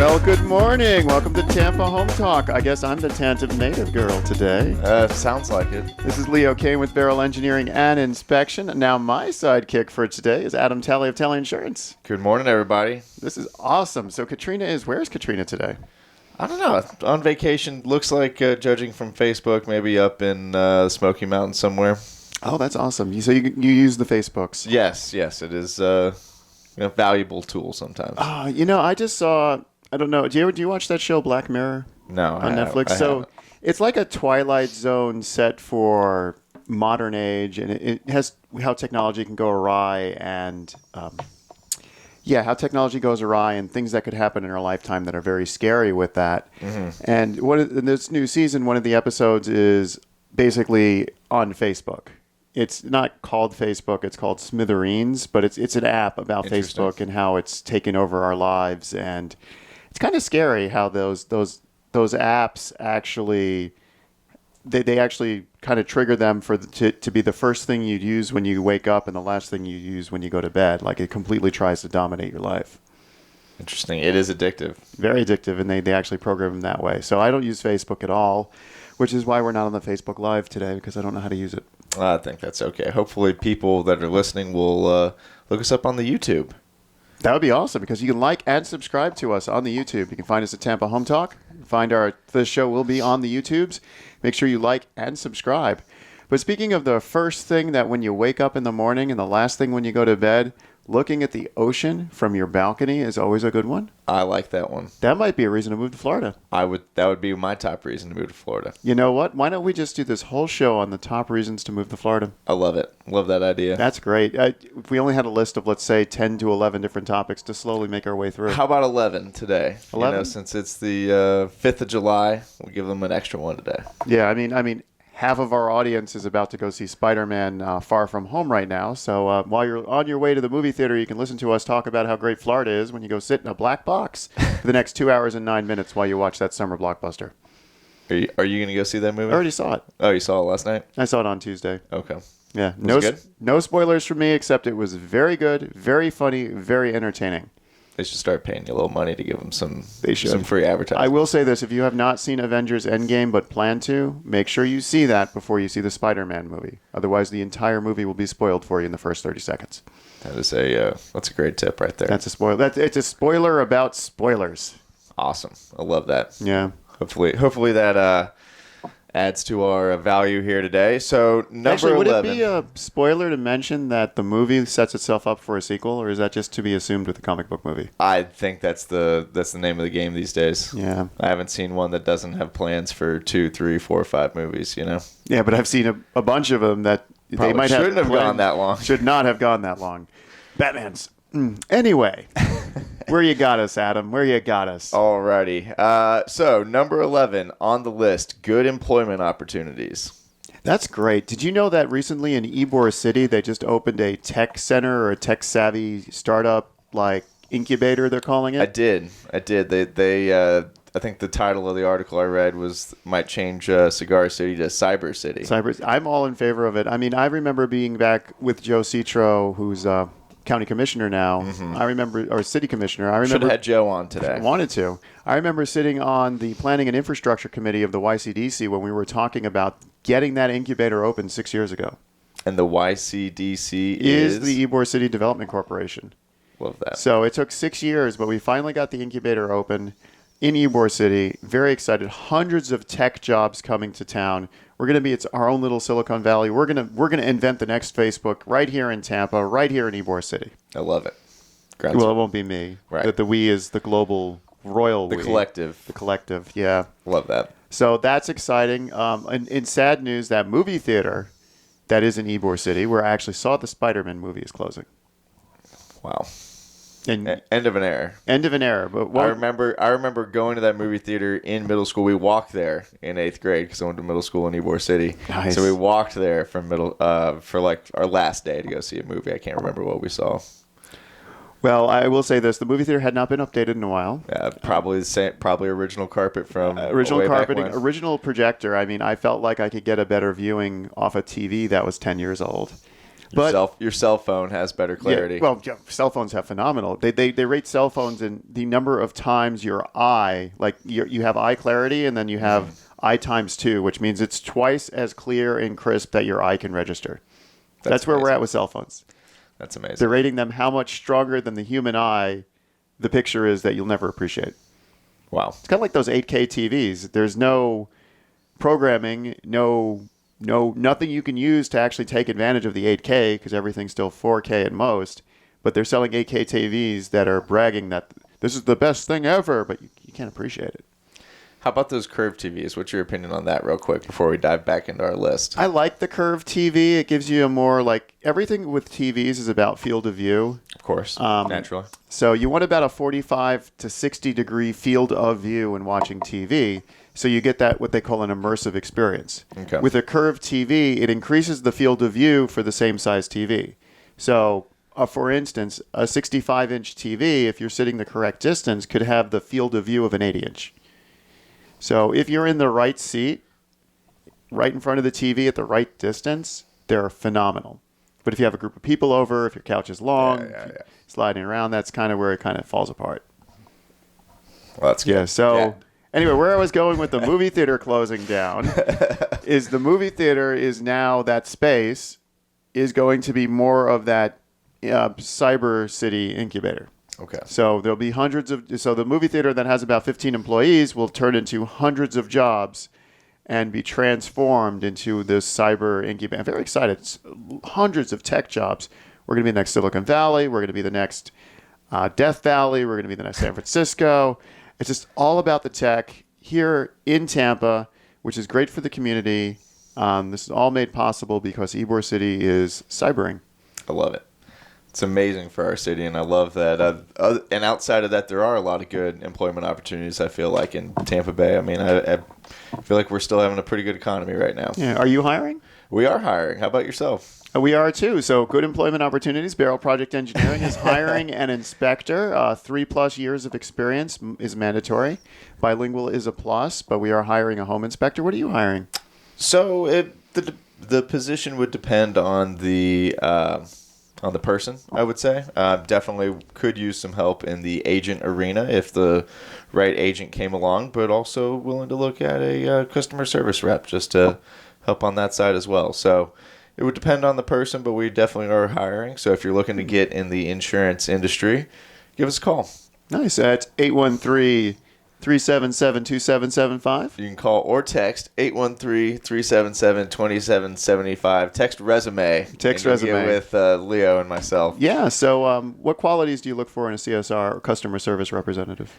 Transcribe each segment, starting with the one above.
Well, good morning. Welcome to Tampa Home Talk. I guess I'm the Tantive native girl today. Sounds like it. This is Leo Kane with Barrel Engineering and Inspection. Now, my sidekick for today is Adam Talley of Talley Insurance. Good morning, everybody. This is awesome. So where's Katrina today? I don't know. On vacation, looks like, judging from Facebook, maybe up in the Smoky Mountains somewhere. Oh, that's awesome. So you use the Facebooks? Yes, it is a valuable tool sometimes. I just saw, I don't know, do you watch that show Black Mirror? No, on Netflix? So it's like a Twilight Zone set for modern age, and it has how technology can go awry and how technology goes awry and things that could happen in our lifetime that are very scary with that. Mm-hmm. And in this new season, one of the episodes is basically on Facebook. It's not called Facebook; it's called Smithereens, but it's an app about Facebook and how it's taken over our lives, and it's kind of scary how those apps actually they actually kind of trigger them to be the first thing you'd use when you wake up and the last thing you use when you go to bed. Like it completely tries to dominate your life. Interesting. It is addictive. Very addictive, and they actually program them that way. So I don't use Facebook at all, which is why we're not on the Facebook Live today, because I don't know how to use it. I think that's okay. Hopefully people that are listening will look us up on the YouTube. That would be awesome, because you can like and subscribe to us on the YouTube. You can find us at Tampa Home Talk. The show will be on the YouTubes. Make sure you like and subscribe. But speaking of the first thing that when you wake up in the morning and the last thing when you go to bed, looking at the ocean from your balcony is always a good one. I like that one. That might be a reason to move to Florida. That would be my top reason to move to Florida. You know what? Why don't we just do this whole show on the top reasons to move to Florida? I love it. Love that idea. That's great. If we only had a list of, let's say, 10 to 11 different topics to slowly make our way through. How about 11 today? 11? Since it's the 5th of July, we'll give them an extra one today. Yeah, I mean, half of our audience is about to go see Spider-Man Far From Home right now. So while you're on your way to the movie theater, you can listen to us talk about how great Florida is when you go sit in a black box for the next 2 hours and 9 minutes while you watch that summer blockbuster. Are you going to go see that movie? I already saw it. Oh, you saw it last night? I saw it on Tuesday. Okay. Yeah. Was it good? No spoilers from me, except it was very good, very funny, very entertaining. They should start paying you a little money to give them some free advertising. I will say this. If you have not seen Avengers Endgame but plan to, make sure you see that before you see the Spider-Man movie. Otherwise, the entire movie will be spoiled for you in the first 30 seconds. That is that's a great tip right there. That's a spoiler. It's a spoiler about spoilers. Awesome. I love that. Yeah. Hopefully that adds to our value here today. So number 11. Would it be a spoiler to mention that the movie sets itself up for a sequel, or is that just to be assumed with the comic book movie? I think that's the name of the game these days. Yeah. I haven't seen one that doesn't have plans for 2, 3, 4, 5 movies, Yeah, but I've seen a bunch of them that probably they might shouldn't have gone that long. Should not have gone that long. Batman's. Anyway, where you got us, Adam? Where you got us? Alrighty. So number 11 on the list, good employment opportunities. That's great. Did you know that recently in Ybor City, they just opened a tech center or a tech-savvy startup incubator, they're calling it? I did. They I think the title of the article I read might change Cigar City to Cyber City. I'm all in favor of it. I mean, I remember being back with Joe Citro, who's county commissioner now. Mm-hmm. Or city commissioner. Should have had Joe on today. I wanted to. I remember sitting on the Planning and Infrastructure Committee of the YCDC when we were talking about getting that incubator open 6 years ago. And the YCDC is the Ybor City Development Corporation. Love that. So it took 6 years, but we finally got the incubator open in Ybor City. Very excited. Hundreds of tech jobs coming to town. We're going to be our own little Silicon Valley. We're going to invent the next Facebook right here in Tampa, right here in Ybor City. I love it. Well, it won't be me. Right. The we is the global royal we. The collective. The collective, yeah. Love that. So that's exciting. In sad news, that movie theater that is in Ybor City, where I actually saw the Spider-Man movie, is closing. Wow. And end of an era. End of an era. But I remember going to that movie theater in middle school. We walked there in 8th grade because I went to middle school in Ybor City. Nice. So we walked there from for our last day to go see a movie. I can't remember what we saw. Well, I will say this: the movie theater had not been updated in a while. Yeah, probably the same. Probably original carpet from original way carpeting, back when. Original projector. I mean, I felt like I could get a better viewing off a TV that was 10 years old. Your cell phone has better clarity. Yeah, well, cell phones have phenomenal. They rate cell phones in the number of times your eye, like you have eye clarity, and then you have eye times 2, which means it's twice as clear and crisp that your eye can register. That's where we're at with cell phones. That's amazing. They're rating them how much stronger than the human eye the picture is that you'll never appreciate. Wow. It's kind of like those 8K TVs. There's no programming, nothing you can use to actually take advantage of the 8K because everything's still 4K at most. But they're selling 8K TVs that are bragging that this is the best thing ever, but you can't appreciate it. How about those curved TVs? What's your opinion on that real quick before we dive back into our list? I like the curved TV. It gives you a more everything with TVs is about field of view. Of course, naturally. So you want about a 45 to 60 degree field of view when watching TV. So you get that what they call an immersive experience. Okay. With a curved TV, it increases the field of view for the same size TV. So, for instance, a 65-inch TV, if you're sitting the correct distance, could have the field of view of an 80-inch. So if you're in the right seat, right in front of the TV at the right distance, they're phenomenal. But if you have a group of people over, if your couch is long, sliding around, that's kind of where it kind of falls apart. Well, that's good. Yeah, so anyway, where I was going with the movie theater closing down is the movie theater is now, that space is going to be more of that cyber city incubator. Okay. So there'll be so the movie theater that has about 15 employees will turn into hundreds of jobs and be transformed into this cyber incubator. I'm very excited. It's hundreds of tech jobs. We're going to be the next Silicon Valley. We're going to be the next Death Valley. We're going to be the next San Francisco. It's just all about the tech here in Tampa, which is great for the community. This is all made possible because Ybor City is cybering. I love it. It's amazing for our city, and I love that. And outside of that, there are a lot of good employment opportunities, I feel like, in Tampa Bay. I mean, I feel like we're still having a pretty good economy right now. Yeah. Are you hiring? We are hiring. How about yourself? We are too. So good employment opportunities. Barrel Project Engineering is hiring an inspector. 3+ years of experience is mandatory. Bilingual is a plus, but we are hiring a home inspector. What are you hiring? So the position would depend on the person, I would say. Definitely could use some help in the agent arena if the right agent came along, but also willing to look at a customer service rep just to help on that side as well. So it would depend on the person, but we definitely are hiring. So if you're looking to get in the insurance industry, give us a call. Nice. At 813-377-2775. You can call or text 813-377-2775. Text resume. Text resume. Get with Leo and myself. Yeah. So what qualities do you look for in a CSR or customer service representative?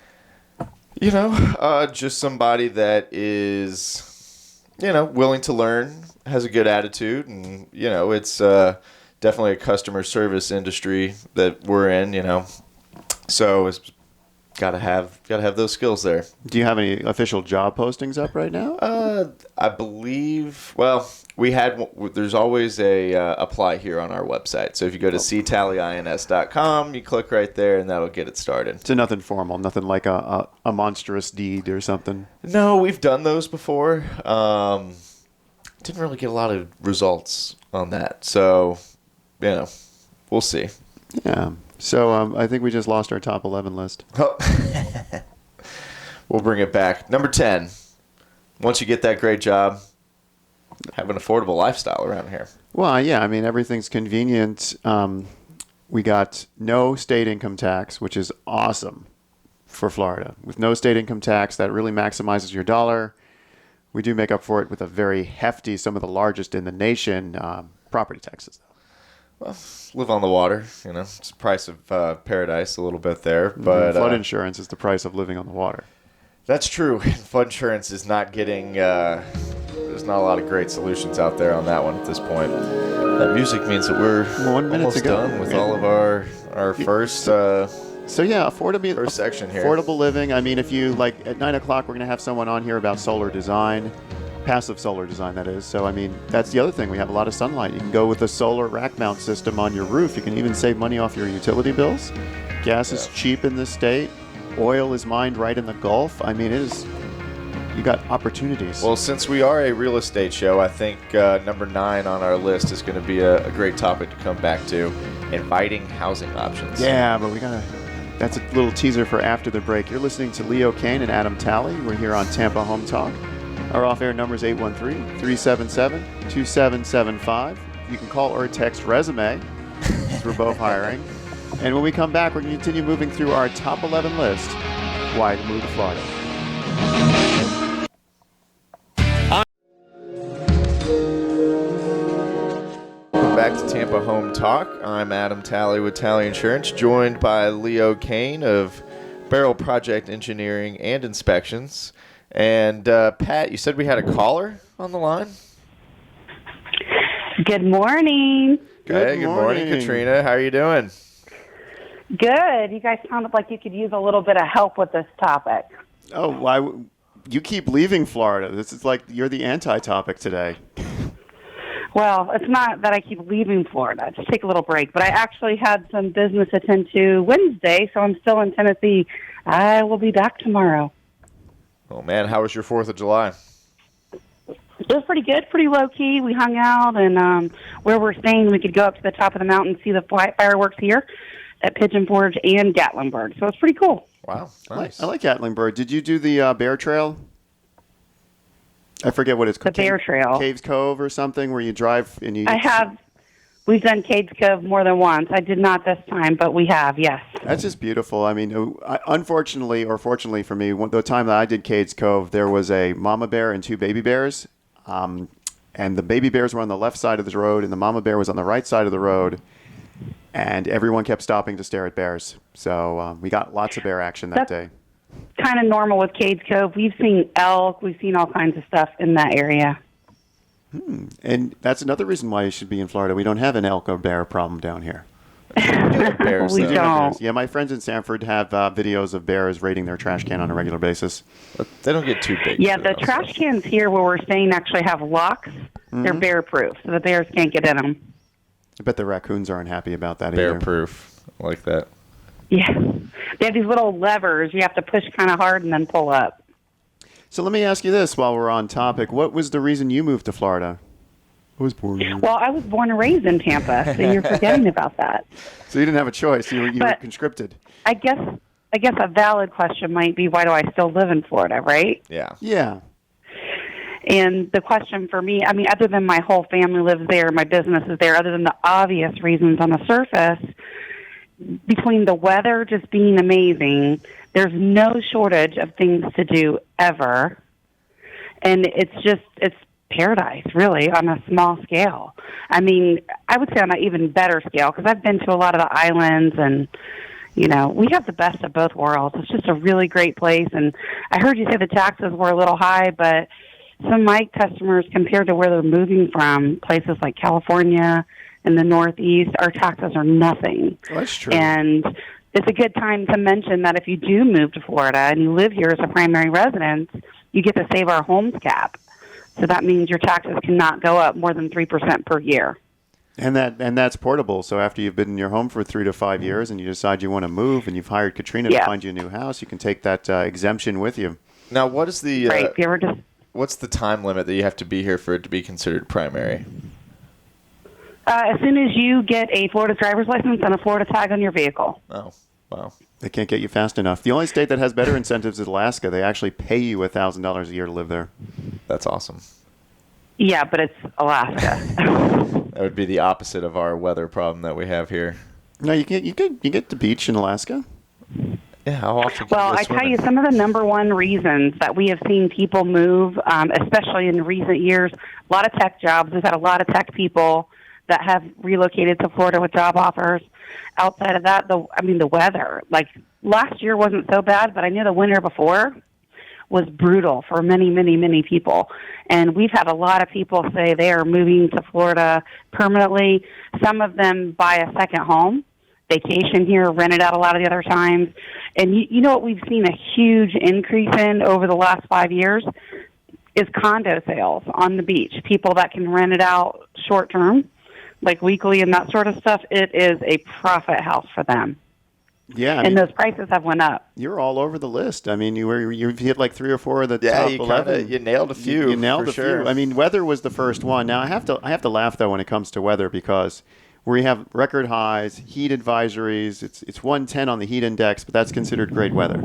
Just somebody that is, willing to learn, has a good attitude, and, it's definitely a customer service industry that we're in, So it's Gotta have those skills there. Do you have any official job postings up right now? I believe. Well, there's always a apply here on our website. So if you go to ctalleyins.com, you click right there, and that'll get it started. So nothing formal, nothing like a monstrous deed or something. No, we've done those before. Didn't really get a lot of results on that. So, we'll see. Yeah. So I think we just lost our top 11 list. Oh. We'll bring it back. Number 10. Once you get that great job, have an affordable lifestyle around here. Well, yeah. I mean, everything's convenient. We got no state income tax, which is awesome for Florida. With no state income tax, that really maximizes your dollar. We do make up for it with a very hefty, some of the largest in the nation, property taxes, though. Well, live on the water, it's the price of paradise a little bit there. But flood insurance is the price of living on the water. That's true. Flood insurance is not getting, there's not a lot of great solutions out there on that one at this point. That music means that we're 1 minute almost to go. done with all of our first So yeah, affordable first section here. Affordable living. I mean, if you at 9 o'clock, we're going to have someone on here about solar design. Passive solar design, that is. So, I mean, that's the other thing. We have a lot of sunlight. You can go with a solar rack mount system on your roof. You can even save money off your utility bills. Gas is cheap in this state. Oil is mined right in the Gulf. I mean, it is, you got opportunities. Well, since we are a real estate show, I think number 9 on our list is going to be a great topic to come back to: inviting housing options. Yeah, but that's a little teaser for after the break. You're listening to Leo Kane and Adam Talley. We're here on Tampa Home Talk. Our off-air number is 813-377-2775. You can call or text resume, because we're both hiring. And when we come back, we're going to continue moving through our top 11 list. Why to move to Florida. Welcome back to Tampa Home Talk. I'm Adam Talley with Talley Insurance, joined by Leo Kane of Barrel Project Engineering and Inspections. And Pat, you said we had a caller on the line? Good morning. Good morning, Katrina. How are you doing? Good. You guys sounded like you could use a little bit of help with this topic. Oh, why? You keep leaving Florida. This is like you're the anti-topic today. Well, it's not that I keep leaving Florida. Just take a little break. But I actually had some business to attend to Wednesday, so I'm still in Tennessee. I will be back tomorrow. Oh, man. How was your 4th of July? It was pretty good, pretty low-key. We hung out, and where we're staying, we could go up to the top of the mountain and see the fireworks here at Pigeon Forge and Gatlinburg. So it's pretty cool. Wow, nice. I like Gatlinburg. Did you do the Bear Trail? I forget what it's called. The Bear Trail. Caves Cove or something, where you drive and you... I have. We've done Cades Cove more than once. I did not this time, but we have, yes. That's just beautiful. I mean, unfortunately or fortunately for me, the time that I did Cades Cove, there was a mama bear and 2 baby bears. And the baby bears were on the left side of the road, and the mama bear was on the right side of the road. And everyone kept stopping to stare at bears. So we got lots of bear action that day. Kind of normal with Cades Cove. We've seen elk. We've seen all kinds of stuff in that area. And that's another reason why you should be in Florida. We don't have an elk or bear problem down here. Bears, We though. don't. Yeah, my friends in Sanford have videos of bears raiding their trash can on a regular basis. But they don't get too big. Yeah, the trash cans here where we're staying actually have locks. They're bear-proof, so the bears can't get in them. I bet the raccoons aren't happy about that either. Bear-proof. I like that. Yeah. They have these little levers you have to push kind of hard and then pull up. So let me ask you this while we're on topic. What was the reason you moved to Florida? I was born here. Well, I was born and raised in Tampa, so you're forgetting about that. So you didn't have a choice. You were conscripted. I guess a valid question might be, why do I still live in Florida, right? Yeah. Yeah. And the question for me, I mean, other than my whole family lives there, my business is there, other than the obvious reasons on the surface, between the weather just being amazing, there's no shortage of things to do ever. And it's paradise, really, on a small scale. I mean, I would say on an even better scale, because I've been to a lot of the islands, and, you know, we have the best of both worlds. It's just a really great place. And I heard you say the taxes were a little high, but some of my customers, compared to where they're moving from, places like California and the Northeast, our taxes are nothing. Well, that's true. And it's a good time to mention that if you do move to Florida and you live here as a primary resident, you get to save our homes cap. So that means your taxes cannot go up more than 3% per year. And that's portable. So after you've been in your home for 3 to 5 years and you decide you want to move and you've hired Katrina to find you a new house, you can take that exemption with you. Now, what is the Right. If you ever just what's the time limit that you have to be here for it to be considered primary? as soon as you get a Florida driver's license and a Florida tag on your vehicle. Oh, wow. They can't get you fast enough. The only state that has better incentives is Alaska. They actually pay you $1,000 a year to live there. That's awesome. Yeah, but it's Alaska. That would be the opposite of our weather problem that we have here. No, you get the beach in Alaska. Yeah, how often? Well, I tell you, some of the number one reasons that we have seen people move, especially in recent years, a lot of tech jobs. We've had a lot of tech people that have relocated to Florida with job offers. Outside of that, the weather. Like, last year wasn't so bad, but I knew the winter before was brutal for many, many, many people. And we've had a lot of people say they are moving to Florida permanently. Some of them buy a second home, vacation here, rent it out a lot of the other times. And you know what we've seen a huge increase in over the last 5 years is condo sales on the beach. People that can rent it out short term, like weekly and that sort of stuff. It is a profit house for them. Yeah, I and mean, those prices have went up. you're all over the list. I mean, you've hit like 3 or 4 of the Yeah, top you 11. you nailed a few. You nailed for a sure. few. I mean, weather was the first one. Now I have to laugh though when it comes to weather because we have record highs, heat advisories. It's 110 on the heat index, but that's considered great weather.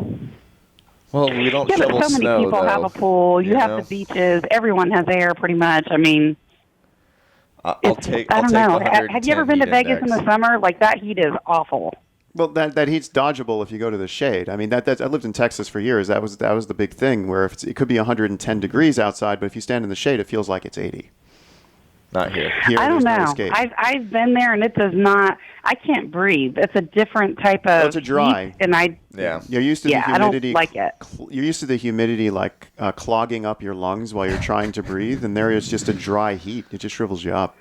Well, we don't Yeah, shovel but so many snow, people though, have a pool. You have know? the beaches. Everyone has air, pretty much. I mean, I'll it's, take. I I'll don't take know. the Have you ever 110 been to heat Vegas in index. the summer? Like, that heat is awful. Well, that heat's dodgeable if you go to the shade. I mean, that's I lived in Texas for years. That was the big thing where it could be 110 degrees outside, but if you stand in the shade, it feels like it's 80. Not here. Here, I don't there's no know. escape. I've been there, and it does not. I can't breathe. It's a different type of. It's a dry. heat, and Yeah. You're used to Yeah, the I don't humidity. like it. You're used to the humidity like clogging up your lungs while you're trying to breathe, and there is just a dry heat. It just shrivels you up.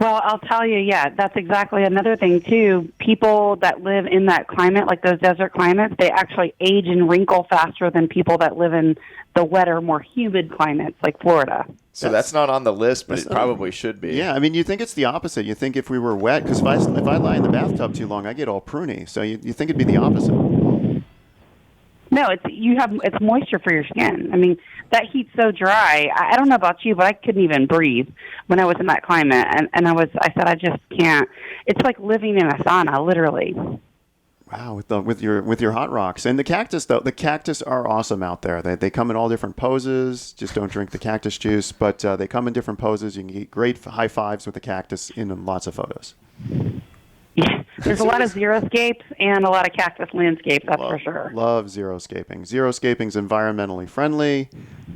Well, I'll tell you, yeah, that's exactly another thing, too. People that live in that climate, like those desert climates, they actually age and wrinkle faster than people that live in the wetter, more humid climates like Florida. So that's not on the list, but that's it not- probably should be. Yeah, I mean, you think it's the opposite. You think if we were wet, because if I lie in the bathtub too long, I get all pruny. So you think it'd be the opposite. No, it's moisture for your skin. I mean, that heat's so dry. I don't know about you, but I couldn't even breathe when I was in that climate, and I said I just can't. It's like living in a sauna, literally. Wow, with your hot rocks and the cactus though. The cactus are awesome out there. They come in all different poses. Just don't drink the cactus juice, but they come in different poses. You can get great high fives with the cactus in lots of photos. Yeah, there's a lot of xeriscapes and a lot of cactus landscapes. That's for sure. Love xeriscaping. Xeriscaping's environmentally friendly.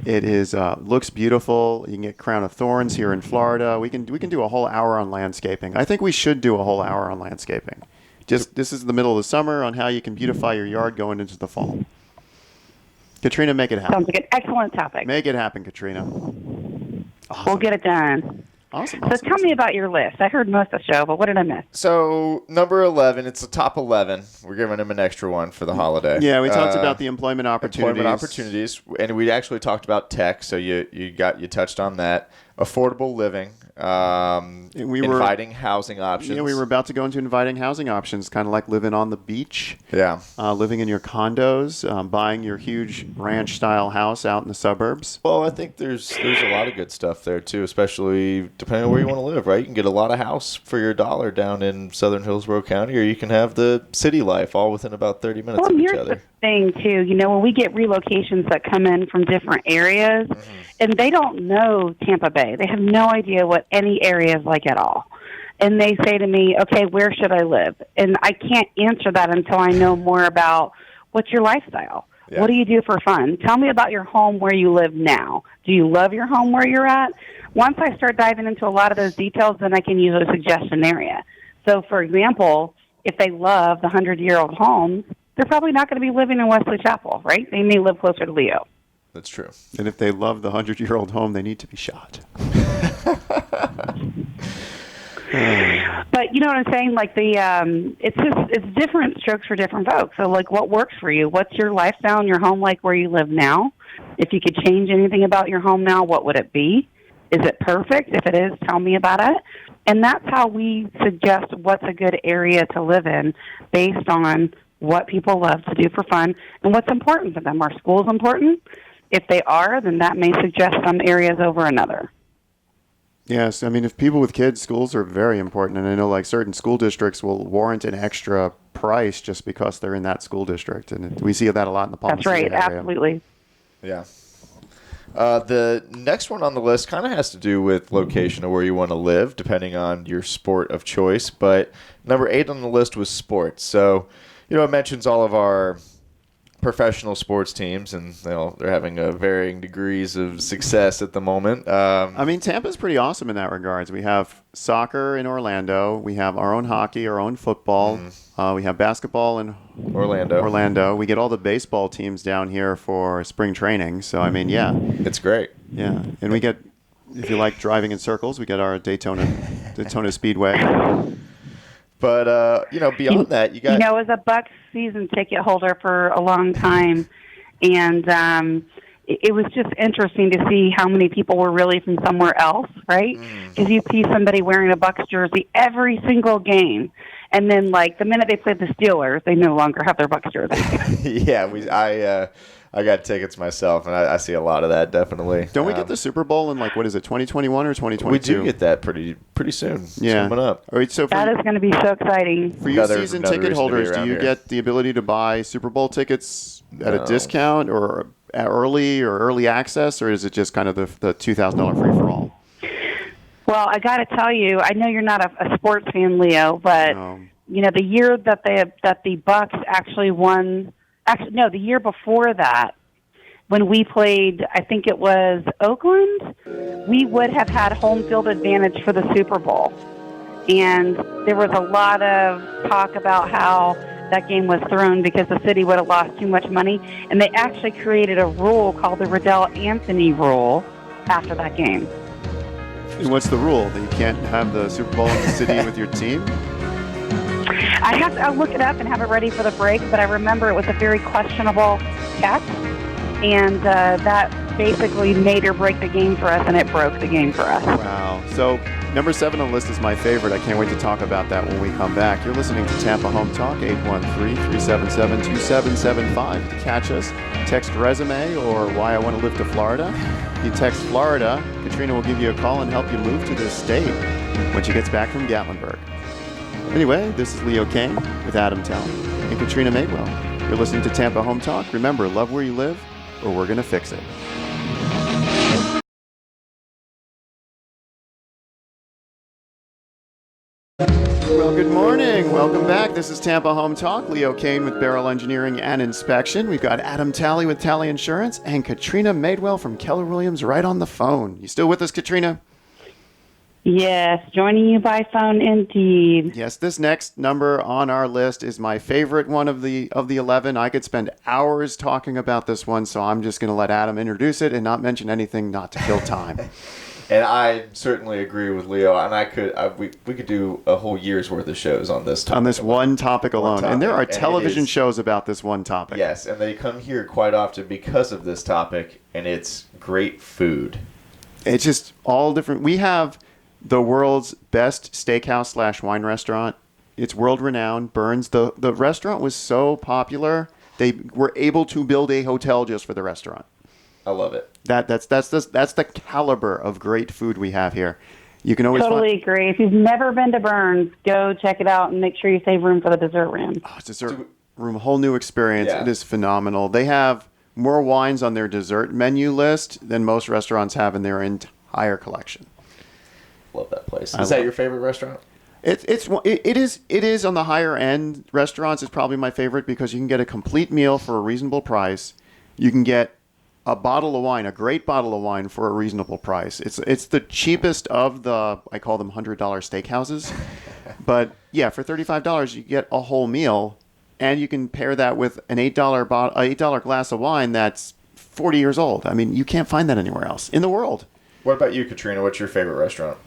It is looks beautiful. You can get crown of thorns here in Florida. We can do a whole hour on landscaping. I think we should do a whole hour on landscaping. Just this is the middle of the summer on how you can beautify your yard going into the fall. Katrina, make it happen. Sounds like an excellent topic. Make it happen, Katrina. Awesome. We'll get it done. Awesome. So tell me about your list. I heard most of the show, but what did I miss? So number 11, it's the top 11. We're giving him an extra one for the holiday. Yeah, we talked about the employment opportunities. And we actually talked about tech. So you touched on that. Affordable living, inviting housing options. Yeah, we were about to go into inviting housing options, kind of like living on the beach. Yeah. Living in your condos, buying your huge ranch-style house out in the suburbs. Well, I think there's a lot of good stuff there too, especially depending on where you want to live. Right, you can get a lot of house for your dollar down in Southern Hillsborough County, or you can have the city life all within about 30 minutes of each here's other. the thing too. You know, when we get relocations that come in from different areas, and they don't know Tampa Bay, they have no idea what any area is like at all. And they say to me, okay, where should I live? And I can't answer that until I know more about what's your lifestyle. Yeah. What do you do for fun? Tell me about your home where you live now. Do you love your home where you're at? Once I start diving into a lot of those details, then I can use a suggestion area. So, for example, if they love the 100-year-old homes, they're probably not going to be living in Wesley Chapel, right? They may live closer to Leo. That's true. And if they love the 100-year-old home, they need to be shot. But you know what I'm saying? Like it's different strokes for different folks. So like, what works for you? What's your lifestyle and your home like where you live now? If you could change anything about your home now, what would it be? Is it perfect? If it is, tell me about it. And that's how we suggest what's a good area to live in based on what people love to do for fun and what's important to them. Are schools important? If they are, then that may suggest some areas over another. Yes, I mean, if people with kids, schools are very important. And I know like certain school districts will warrant an extra price just because they're in that school district. And we see that a lot in the Palm That's right, City area. absolutely. Yeah. The next one on the list kind of has to do with location of where you want to live, depending on your sport of choice. But number 8 on the list was sports. So, you know, it mentions all of our professional sports teams, and they're having varying degrees of success at the moment. I mean, Tampa's pretty awesome in that regards. We have soccer in Orlando. We have our own hockey, our own football. We have basketball in Orlando. We get all the baseball teams down here for spring training. So, I mean, yeah. It's great. Yeah. And we get, if you like driving in circles, we get our Daytona Speedway. But, you know, beyond that, you got... You know, as a Bucs season ticket holder for a long time, and it was just interesting to see how many people were really from somewhere else, right? Because you see somebody wearing a Bucs jersey every single game, And then, like, the minute they played the Steelers, they no longer have their Bucs jersey. Yeah, I got tickets myself, and I see a lot of that, definitely. Don't we get the Super Bowl in, like, what is it, 2021 or 2022? We do get that pretty soon. Yeah. It's coming up. All right, so That is going to be so exciting. for you season another ticket reason to be holders, do around you here. get the ability to buy Super Bowl tickets at a No. discount or at early access, or is it just kind of the $2,000 free-for-all? Well, I got to tell you, I know you're not a sports fan, Leo, but you know, the year that the Bucs actually won, the year before that, when we played, I think it was Oakland, we would have had home field advantage for the Super Bowl. And there was a lot of talk about how that game was thrown because the city would have lost too much money. And they actually created a rule called the Riddell Anthony rule after that game. And what's the rule? That you can't have the Super Bowl in the city with your team? I'll look it up and have it ready for the break, but I remember it was a very questionable catch, and that basically made or break the game for us, and it broke the game for us. Wow. So number 7 on the list is my favorite. I can't wait to talk about that when we come back. You're listening to Tampa Home Talk, 813-377-2775. To catch us, text resume or why I want to live to Florida. You text Florida, Katrina will give you a call and help you move to this state when she gets back from Gatlinburg. Anyway, this is Leo Kane with Adam Talley and Katrina Madewell. You're listening to Tampa Home Talk. Remember, love where you live, or we're going to fix it. Well, good morning. Welcome back. This is Tampa Home Talk. Leo Kane with Barrel Engineering and Inspection. We've got Adam Talley with Talley Insurance and Katrina Madewell from Keller Williams right on the phone. You still with us, Katrina? Yes, joining you by phone indeed. Yes, this next number on our list is my favorite one of the 11. I could spend hours talking about this one, so I'm just going to let Adam introduce it and not mention anything not to kill time. And I certainly agree with Leo, and we could do a whole year's worth of shows on this topic. On this one topic alone. And there are television shows about this one topic. Yes, and they come here quite often because of this topic, and it's great food. It's just all different. We have the world's best steakhouse / wine restaurant. It's world renowned. Burns. The restaurant was so popular, they were able to build a hotel just for the restaurant. I love it. That's the caliber of great food we have here. You can always Totally agree. If you've never been to Burns, go check it out and make sure you save room for the dessert room. Dessert room, a whole new experience. Yeah. It is phenomenal. They have more wines on their dessert menu list than most restaurants have in their entire collection. Love that place. Is that your favorite restaurant? It is on the higher end restaurants. It's probably my favorite because you can get a complete meal for a reasonable price. You can get a bottle of wine, a great bottle of wine for a reasonable price. It's the cheapest of the, I call them $100 steakhouses. But yeah, for $35 you get a whole meal, and you can pair that with an $8 glass of wine that's 40 years old. I mean, you can't find that anywhere else in the world. What about you, Katrina? What's your favorite restaurant?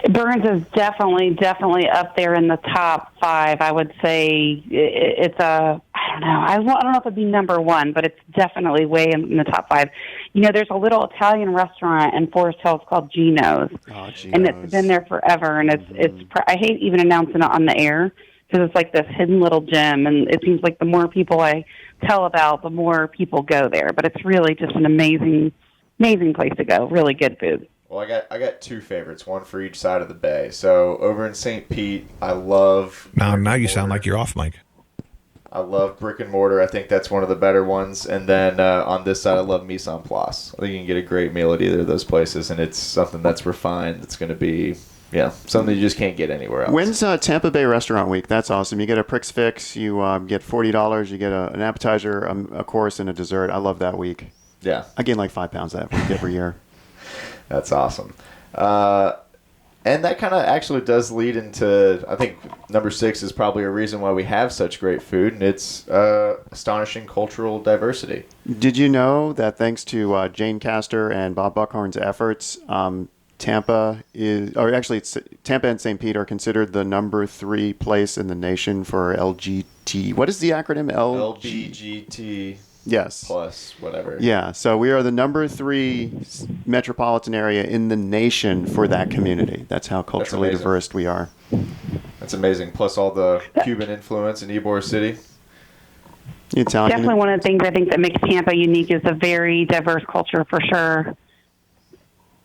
Burns is definitely up there in the top 5. I would say it's I don't know. I don't know if it'd be number 1, but it's definitely way in the top 5. You know, there's a little Italian restaurant in Forest Hills called Gino's, and it's been there forever. And I hate even announcing it on the air because it's like this hidden little gem, and it seems like the more people I tell about, the more people go there. But it's really just an amazing place to go. Really good food. Well, I got 2 favorites, one for each side of the bay. So over in St. Pete, I love... Now you sound like you're off, Mike. I love Brick and Mortar. I think that's one of the better ones. And then on this side, I love Mise en Place. I think you can get a great meal at either of those places, and it's something that's refined. It's going to be, something you just can't get anywhere else. When's Tampa Bay Restaurant Week? That's awesome. You get a Prix Fix, you get $40, you get an appetizer, a course, and a dessert. I love that week. Yeah. I gain like 5 pounds that week every year. That's awesome. And that kind of actually does lead into, I think, number 6 is probably a reason why we have such great food, and it's astonishing cultural diversity. Did you know that thanks to Jane Castor and Bob Buckhorn's efforts, Tampa and St. Pete are considered the number 3 place in the nation for LGBT. What is the acronym? LGBTQ+, Yes. whatever. Yeah, so we are the number 3 metropolitan area in the nation for that community. That's how culturally diverse we are. That's amazing. Plus all the Cuban influence in Ybor City. Italian. Definitely one of the things I think that makes Tampa unique is a very diverse culture for sure.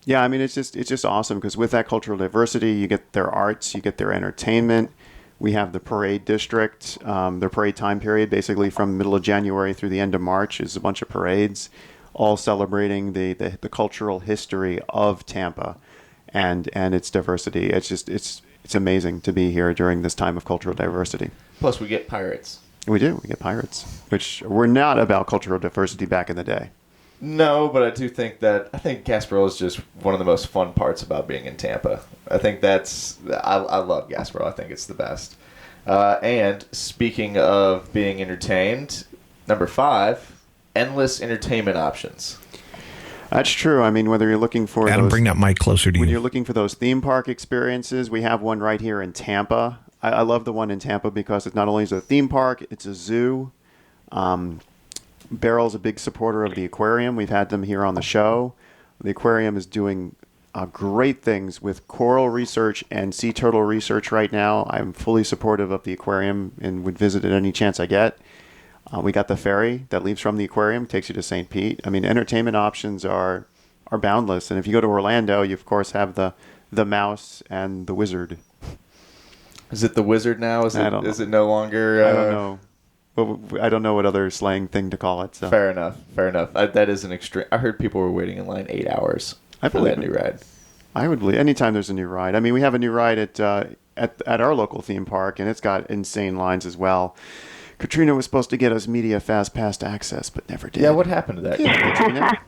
Yeah, I mean, it's just awesome because with that cultural diversity, you get their arts, you get their entertainment. We have the parade district, the parade time period, basically from the middle of January through the end of March is a bunch of parades, all celebrating the cultural history of Tampa and its diversity. It's amazing to be here during this time of cultural diversity. Plus we get pirates. We do. We get pirates, which were not about cultural diversity back in the day. No, but I think Gasparilla is just one of the most fun parts about being in Tampa. I think I love Gasparilla. I think it's the best. And speaking of being entertained, number 5, endless entertainment options. That's true. I mean, whether you're looking for Adam, bring that mic closer to when you. you're looking for those theme park experiences, we have one right here in Tampa. I love the one in Tampa because it not only is a theme park, it's a zoo. Barrel's a big supporter of the aquarium. We've had them here on the show. The aquarium is doing great things with coral research and sea turtle research right now. I'm fully supportive of the aquarium and would visit it any chance I get. We got the ferry that leaves from the aquarium, takes you to St. Pete. I mean, entertainment options are boundless. And if you go to Orlando, you, of course, have the mouse and the wizard. Is it the wizard now? Is it no longer? I don't know. But I don't know what other slang thing to call it. So. Fair enough. That is an extreme. I heard people were waiting in line 8 hours for that new ride. I would believe anytime there's a new ride. I mean, we have a new ride at our local theme park, and it's got insane lines as well. Katrina was supposed to get us media fast pass access, but never did. Yeah, what happened to that? Katrina?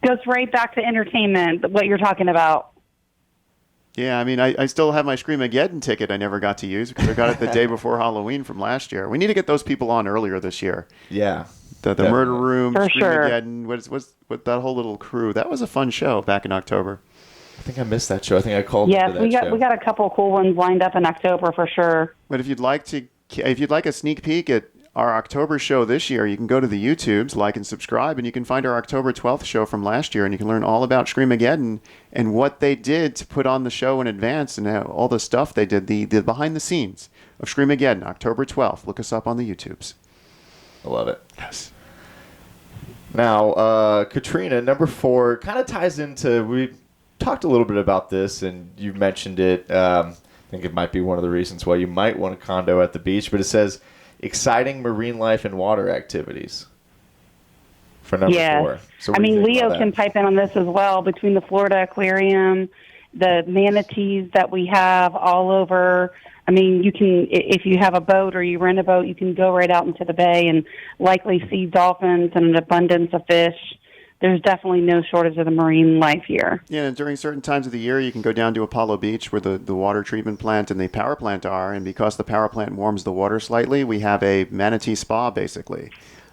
Goes right back to entertainment, what you're talking about. Yeah, I mean, I still have my Screamageddon ticket I never got to use because I got it the day before Halloween from last year. We need to get those people on earlier this year. Yeah. The Murder Room, For sure. Screamageddon, what that whole little crew. That was a fun show back in October. I think I missed that show. I think I called Yes, into that show. we got a couple of cool ones lined up in October for sure. But if you'd like a sneak peek at our October show this year, you can go to the YouTubes, like and subscribe, and you can find our October 12th show from last year, and you can learn all about Screamageddon and what they did to put on the show in advance and all the stuff they did, the behind the scenes of Screamageddon, October 12th. Look us up on the YouTubes. I love it. Yes. Now, Katrina, number 4, kind of ties into, we talked a little bit about this, and you mentioned it. I think it might be one of the reasons why you might want a condo at the beach, but it says exciting marine life and water activities for number 4. So I mean, Leo can pipe in on this as well. Between the Florida Aquarium, the manatees that we have all over. I mean, you can, if you have a boat or you rent a boat, you can go right out into the bay and likely see dolphins and an abundance of fish. There's definitely no shortage of the marine life here. Yeah, and during certain times of the year, you can go down to Apollo Beach where the water treatment plant and the power plant are, and because the power plant warms the water slightly, we have a manatee spa, basically.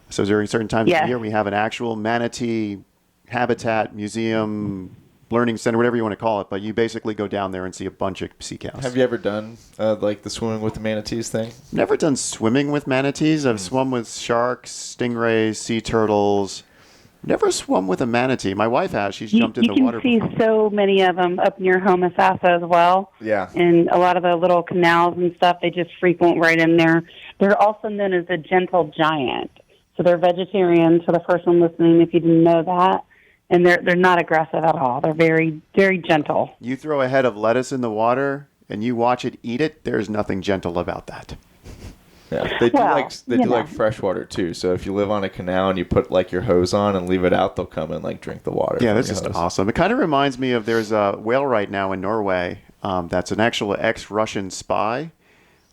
So during certain times of the year, we have an actual manatee habitat, museum, learning center, whatever you want to call it, but you basically go down there and see a bunch of sea cows. Have you ever done like the swimming with the manatees thing? Never done swimming with manatees. I've swum with sharks, stingrays, sea turtles. Never swum with a manatee. My wife has. She's jumped in the water before. You can see so many of them up near Homosassa as well. Yeah. And a lot of the little canals and stuff, they just frequent right in there. They're also known as the gentle giant. So they're vegetarians, for the first one listening, if you didn't know that. And they're not aggressive at all. They're very, very gentle. You throw a head of lettuce in the water and you watch it eat it, there's nothing gentle about that. Yeah, they do like fresh water too. So if you live on a canal and you put like your hose on and leave it out, they'll come and like drink the water. Yeah, that's just awesome. It kind of reminds me of there's a whale right now in Norway that's an actual ex-Russian spy.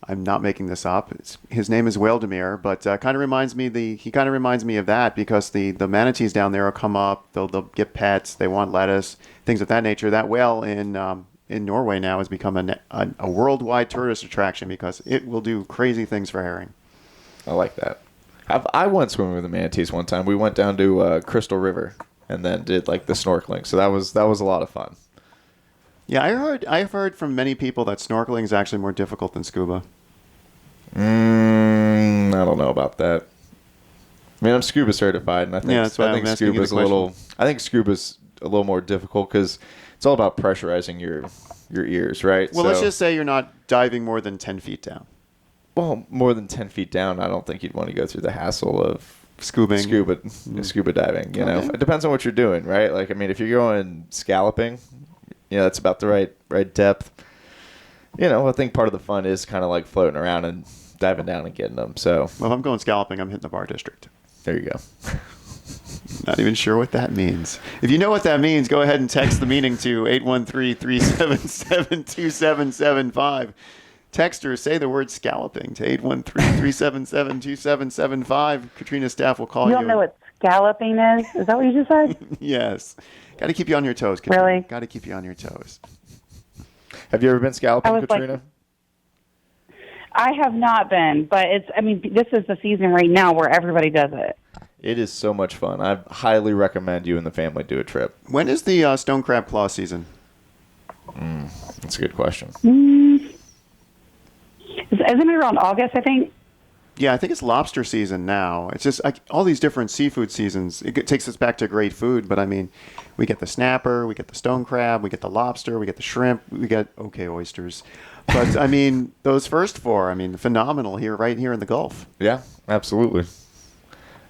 I'm not making this up. His name is Waldemir, but kind of reminds me of that because the manatees down there will come up, they'll get pets, they want lettuce, things of that nature. That whale in Norway now has become a worldwide tourist attraction because it will do crazy things for herring. I like that. I went swimming with the manatees one time. We went down to Crystal River and then did like the snorkeling. So that was a lot of fun. Yeah, I've heard from many people that snorkeling is actually more difficult than scuba. I don't know about that. I mean, I'm scuba certified, and I think scuba's a little more difficult because it's all about pressurizing your ears, right? Well, let's just say you're not diving more than 10 feet down. Well, more than 10 feet down, I don't think you'd want to go through the hassle of Scuba diving. You know, Okay. it depends on what you're doing, right? Like, I mean, if you're going scalloping, that's about the right depth. I think part of the fun is kind of like floating around and diving down and getting them. So, Well, if I'm going scalloping, I'm hitting the bar district. there you go. Not even sure what that means. If you know what that means, go ahead and text the meaning to 813-377-2775. Text or say the word scalloping to 813-377-2775. Katrina's staff will call you. You don't know what scalloping is? Is that what you just said? Yes. Got to keep you on your toes, Katrina. Really? Got to keep you on your toes. Have you ever been scalloping, I was like- Katrina? I have not been, but this is the season right now where everybody does it. It is so much fun. I highly recommend you and the family do a trip. When is the stone crab claw season? That's a good question. Isn't it around August, I think? Yeah, I think it's lobster season now. It's just all these different seafood seasons. It takes us back to great food, but I mean, we get the snapper, we get the stone crab, we get the lobster, we get the shrimp, we get oysters. But I mean, those first four, phenomenal right here in the Gulf. Yeah, absolutely.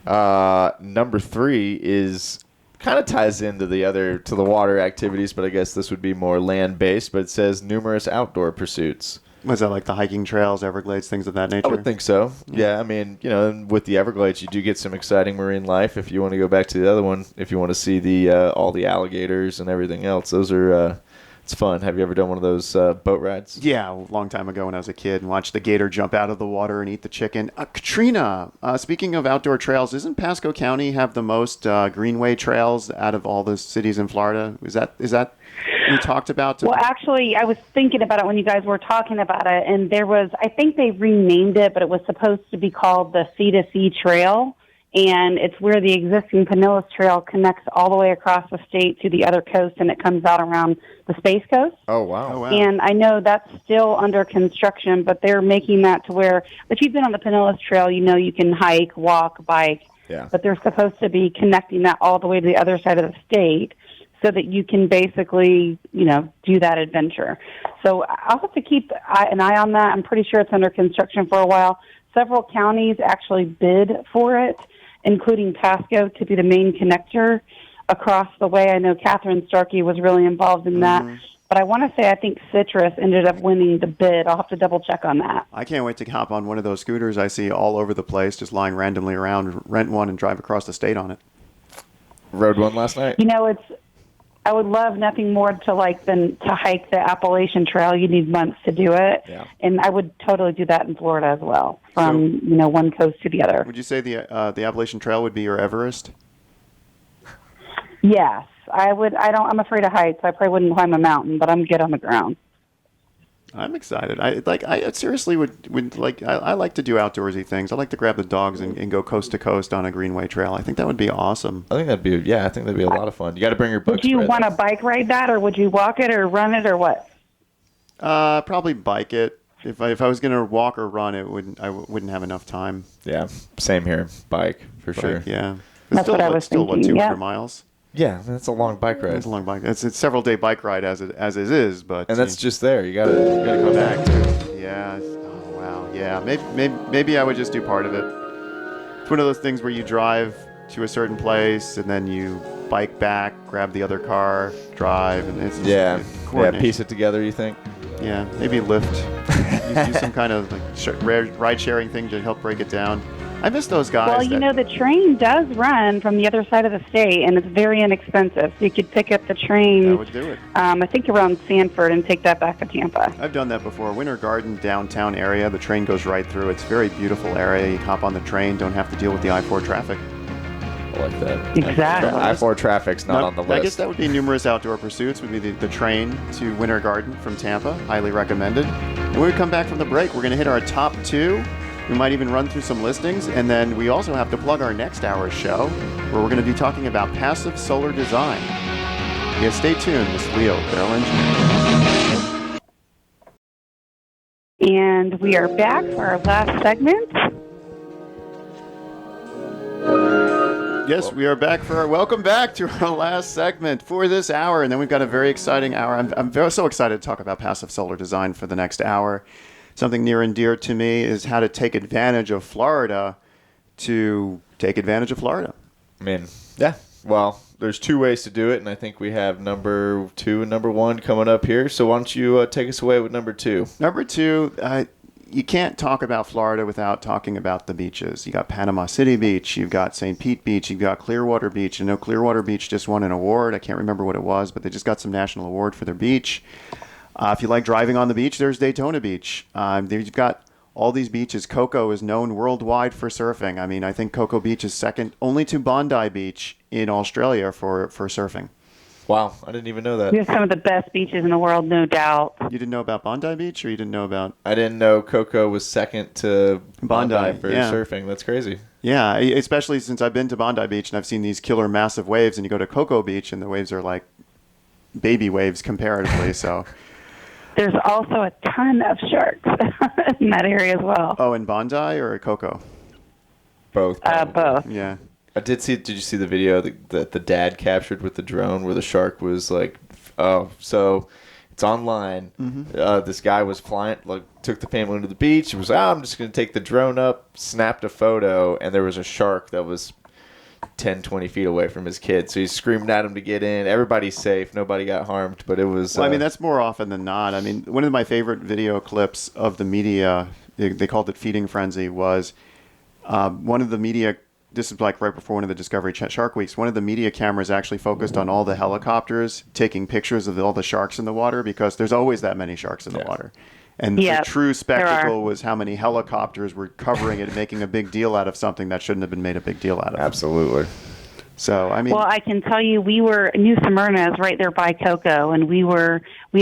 Number 3 is kind of ties into to the water activities, but I guess this would be more land-based, but it says numerous outdoor pursuits. Was that like the hiking trails, Everglades, things of that nature? I would think so. Yeah, with the Everglades, you do get some exciting marine life. If you want to go back to the other one, if you want to see all the alligators and everything else, those are it's fun. Have you ever done one of those boat rides? Yeah, a long time ago when I was a kid and watched the gator jump out of the water and eat the chicken. Katrina, speaking of outdoor trails, doesn't Pasco County have the most greenway trails out of all the cities in Florida? Is that we talked about? Well, actually, I was thinking about it when you guys were talking about it, and I think they renamed it, but it was supposed to be called the Sea-to-Sea Trail, and it's where the existing Pinellas Trail connects all the way across the state to the other coast, and it comes out around the Space Coast. Oh, wow. And I know that's still under construction, but they're making that to where, if you've been on the Pinellas Trail, you can hike, walk, bike, Yeah. but they're supposed to be connecting that all the way to the other side of the state so that you can basically, do that adventure. So I'll have to keep an eye on that. I'm pretty sure it's under construction for a while. Several counties actually bid for it, including Pasco, to be the main connector across the way. I know Catherine Starkey was really involved in that. But I want to say I think Citrus ended up winning the bid. I'll have to double check on that. I can't wait to hop on one of those scooters I see all over the place, just lying randomly around, rent one and drive across the state on it. Rode one last night? I would love nothing more than to hike the Appalachian Trail. You need months to do it. Yeah. And I would totally do that in Florida as well, from one coast to the other. Would you say the Appalachian Trail would be your Everest? Yes, I would. I'm afraid of heights. I probably wouldn't climb a mountain, but I'm good on the ground. I'm excited. I seriously would like. I like to do outdoorsy things. I like to grab the dogs and go coast to coast on a greenway trail. I think that would be awesome. I think that'd be a lot of fun. You got to bring your books. Would you want to bike ride that, or would you walk it, or run it, or what? Probably bike it. If I was going to walk or run, I wouldn't have enough time. Yeah, same here. Bike for sure. Yeah, That's what I was still thinking, 200 miles. Yeah, that's a long bike ride. It's a long bike. It's a several day bike ride as it is, but and that's just there. You gotta come back to. Yeah. Oh wow. Yeah. Maybe I would just do part of it. It's one of those things where you drive to a certain place and then you bike back, grab the other car, drive, and it's piece it together. You think? Yeah. Maybe Lyft. use some kind of ride sharing thing to help break it down. I miss those guys. Well, the train does run from the other side of the state, and it's very inexpensive. So you could pick up the train. I would do it. I think around Sanford and take that back to Tampa. I've done that before. Winter Garden downtown area. The train goes right through. It's a very beautiful area. You hop on the train, don't have to deal with the I-4 traffic. I like that. Exactly. I-4 traffic's not on the list. I guess that would be numerous outdoor pursuits. Would be the train to Winter Garden from Tampa. Highly recommended. And when we come back from the break, we're going to hit our top 2. We might even run through some listings, and then we also have to plug our next hour's show, where we're going to be talking about passive solar design. Yeah, stay tuned. This is Leo, Barrel Engineer. And we are back for our last segment. Yes, we are back welcome back to our last segment for this hour, and then we've got a very exciting hour. I'm so excited to talk about passive solar design for the next hour. Something near and dear to me is how to take advantage of Florida to take advantage of Florida. I mean, yeah. Well, there's two ways to do it, and I think we have number 2 and number 1 coming up here. So why don't you take us away with number 2? Number 2, you can't talk about Florida without talking about the beaches. You got Panama City Beach, you've got St. Pete Beach, you've got Clearwater Beach. I know Clearwater Beach just won an award. I can't remember what it was, but they just got some national award for their beach. If you like driving on the beach, there's Daytona Beach. You've got all these beaches. Cocoa is known worldwide for surfing. I mean, I think Cocoa Beach is second only to Bondi Beach in Australia for surfing. Wow, I didn't even know that. We have some of the best beaches in the world, no doubt. You didn't know about Bondi Beach, or you didn't know about... I didn't know Cocoa was second to Bondi for yeah. surfing. That's crazy. Yeah, especially since I've been to Bondi Beach and I've seen these killer massive waves, and you go to Cocoa Beach and the waves are like baby waves comparatively, so... There's also a ton of sharks in that area as well. Oh, in Bondi or Cocoa? Both. Both. Yeah. Did you see the video that the dad captured with the drone where the shark was like, so it's online. Mm-hmm. This guy was flying, took the family to the beach. He was, I'm just going to take the drone up, snapped a photo, and there was a shark that was 10, 20 feet away from his kid. So he's screaming at him to get in. Everybody's safe. Nobody got harmed, but it was... Well, I mean, that's more often than not. I mean, one of my favorite video clips of the media, they called it Feeding Frenzy, was one of the media... This is like right before one of the Discovery Shark Weeks. One of the media cameras actually focused on all the helicopters taking pictures of all the sharks in the water, because there's always that many sharks in the water. And the true spectacle was how many helicopters were covering it and making a big deal out of something that shouldn't have been made a big deal out of. Absolutely. So, I mean... Well, I can tell you, New Smyrna is right there by Cocoa, and we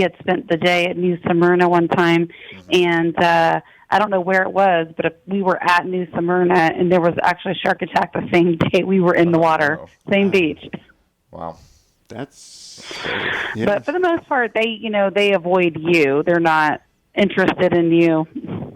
had spent the day at New Smyrna one time, and I don't know where it was, but we were at New Smyrna, and there was actually a shark attack the same day we were in the water, same beach. Wow. That's... Yeah. But for the most part, they avoid you. They're not interested in you.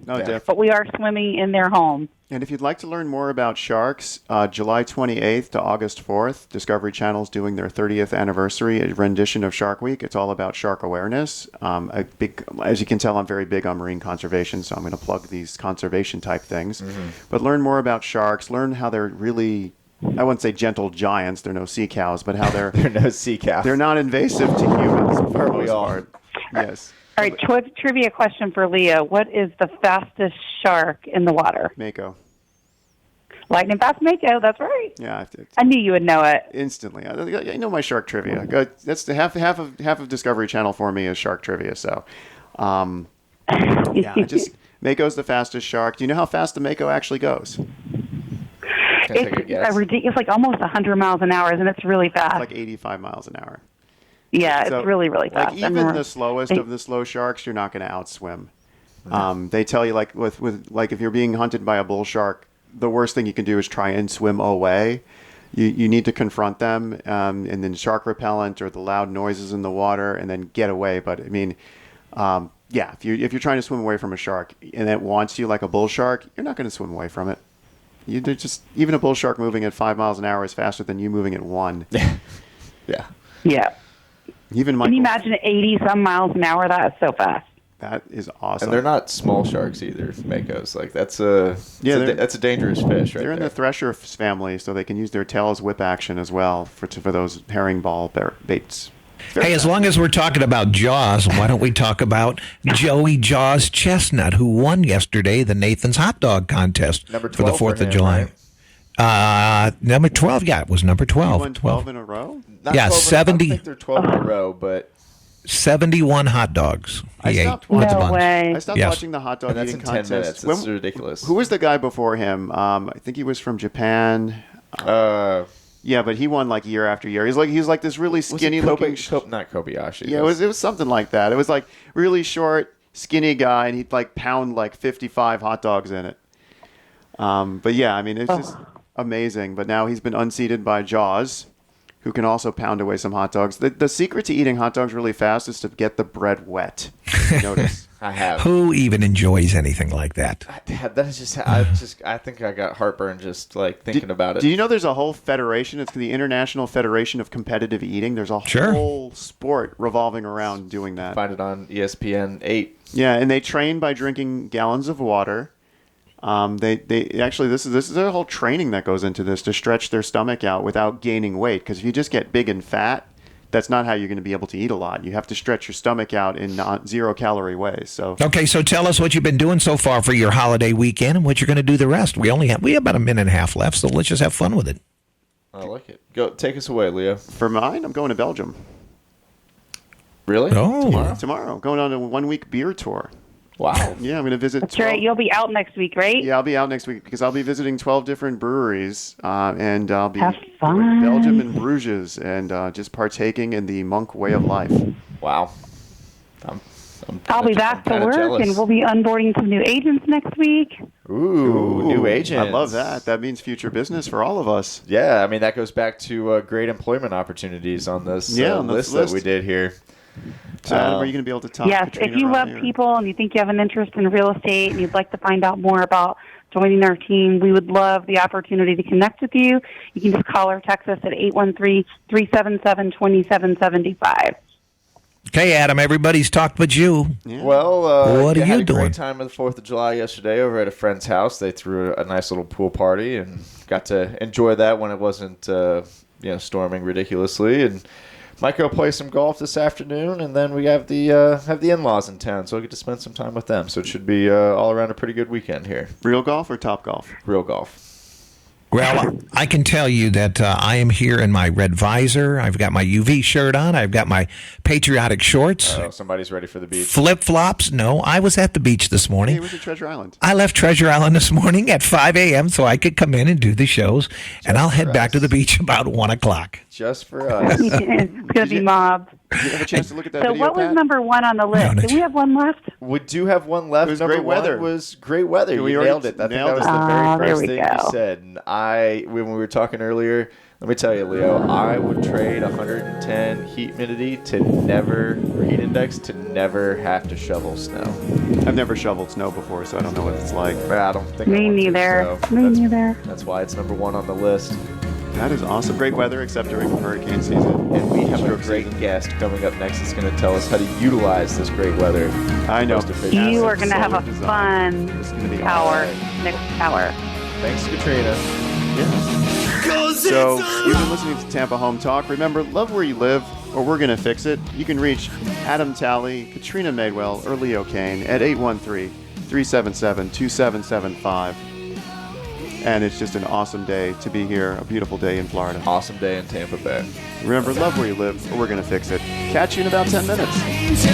No, definitely. But we are swimming in their home. And if you'd like to learn more about sharks, July 28th to August 4th, Discovery Channel's doing their 30th anniversary rendition of Shark Week. It's all about shark awareness. As you can tell, I'm very big on marine conservation, so I'm going to plug these conservation type things. Mm-hmm. But learn more about sharks. Learn how they're really, I wouldn't say gentle giants. They're no sea cows, but how they're they're no sea cows. They're not invasive to humans for the most part. Yes. All right, trivia question for Leah. What is the fastest shark in the water? Mako. Lightning fast Mako, that's right. Yeah. I knew you would know it. Instantly. I know my shark trivia. That's the half of Discovery Channel for me is shark trivia. So, Mako's the fastest shark. Do you know how fast the Mako actually goes? It's ridiculous, like almost 100 miles an hour, and it's really fast. It's like 85 miles an hour. Yeah, so, it's really, really fast. Like even the slowest of the slow sharks, you're not going to outswim. They tell you like with if you're being hunted by a bull shark, the worst thing you can do is try and swim away. You need to confront them, and then shark repellent or the loud noises in the water, and then get away. But I mean, if you're trying to swim away from a shark and it wants you like a bull shark, you're not going to swim away from it. Even a bull shark moving at 5 miles an hour is faster than you moving at 1. Yeah. Can you imagine 80-some miles an hour? That is so fast. That is awesome. And they're not small sharks either, Makos. Like that's a dangerous fish, right? They're in the thresher family, so they can use their tail as whip action as well for those herring ball baits. Hey, as long as we're talking about Jaws, why don't we talk about Joey Jaws Chestnut, who won yesterday the Nathan's Hot Dog Contest number 12 for the 4th of July. Right? Number 12, it was number 12. He won 12 in a row? Not 70. I think they're 12 in a row, but 71 hot dogs he ate. No way. I stopped watching the hot dog eating contest. 10 minutes. It's ridiculous. Who was the guy before him? I think he was from Japan. Yeah, but he won like year after year. He's like this really skinny looking. Not Kobayashi. Yeah, it was something like that. It was like really short, skinny guy, and he'd like pound like 55 hot dogs in it. But yeah, I mean it's just amazing. But now he's been unseated by Jaws, who can also pound away some hot dogs. The secret to eating hot dogs really fast is to get the bread wet. notice. I have. Who even enjoys anything like that? That is just. I think I got heartburn just like thinking about it. Do you know there's a whole federation? It's the International Federation of Competitive Eating. There's a Sure. whole sport revolving around doing that. Find it on ESPN 8. Yeah, and they train by drinking gallons of water. They actually this is a whole training that goes into this to stretch their stomach out without gaining weight. Because if you just get big and fat, that's not how you're going to be able to eat a lot. You have to stretch your stomach out in zero-calorie ways. So Okay, so tell us what you've been doing so far for your holiday weekend and what you're going to do the rest. We have about a minute and a half left, so let's just have fun with it. I like it. Go take us away, Leo. for mine, I'm going to Belgium Really? Oh, tomorrow. Going on a 1-week beer tour. Wow. Yeah, I'm going to visit. That's right. You'll be out next week, right? Yeah, I'll be out next week because I'll be visiting 12 different breweries, and I'll be Have fun. going to Belgium and Bruges, and just partaking in the monk way of life. Wow. I'll be back to work, and we'll be onboarding some new agents next week. Ooh, new agents. I love that. That means future business for all of us. Yeah, I mean that goes back to great employment opportunities on this on this list that we did here. So, Adam, are you going to be able to talk? Yes, Katrina if you love around here? people and you think you have an interest in real estate and you'd like to find out more about joining our team, we would love the opportunity to connect with you. You can just call or text us at 813-377-2775. okay, Adam. Everybody's talked but you. Yeah. Well, What are had you a doing? great time of the 4th of July yesterday over at a friend's house. They threw a nice little pool party and got to enjoy that when it wasn't storming ridiculously. And might go play some golf this afternoon, and then we have the in-laws in town, so I get to spend some time with them. So it should be all around a pretty good weekend here. Real golf or top golf? Real golf. Well, I can tell you that I am here in my red visor. I've got my UV shirt on. I've got my patriotic shorts. Oh, somebody's ready for the beach. Flip-flops. No, I was at the beach this Hey, morning. where's the Treasure Island? I left Treasure Island this morning at 5 a.m. so I could come in and do the shows, and I'll head back to the beach about 1 o'clock. Just for us. It's going to be mobbed. Did you have a chance to look at that So video, what was Pat? number one on the list? No, Do we have one left? We do have one left. It was Number great one weather. was great weather. Yeah, we You already nailed it. I think nailed that was it. the very there first we thing go. you said. And when we were talking earlier, let me tell you, Leo, I would trade 110 heat index to never have to shovel snow. I've never shoveled snow before, so I don't know what it's like. But I don't think I Me want to, neither. so Me neither. That's why it's number one on the list. That is awesome. Great weather, except during hurricane season. And we have a Stroke great season. guest coming up next that's going to tell us how to utilize this great weather. I know. most efficiently. You are going to have a Solar design. fun It's gonna be hour awesome. next hour. Thanks, Katrina. So, you've been listening to Tampa Home Talk. Remember, love where you live, or we're going to fix it. You can reach Adam Talley, Katrina Madewell, or Leo Kane at 813-377-2775. And it's just an awesome day to be here, a beautiful day in Florida. Awesome day in Tampa Bay. Remember, love where you live, or we're going to fix it. Catch you in about 10 minutes. Angel,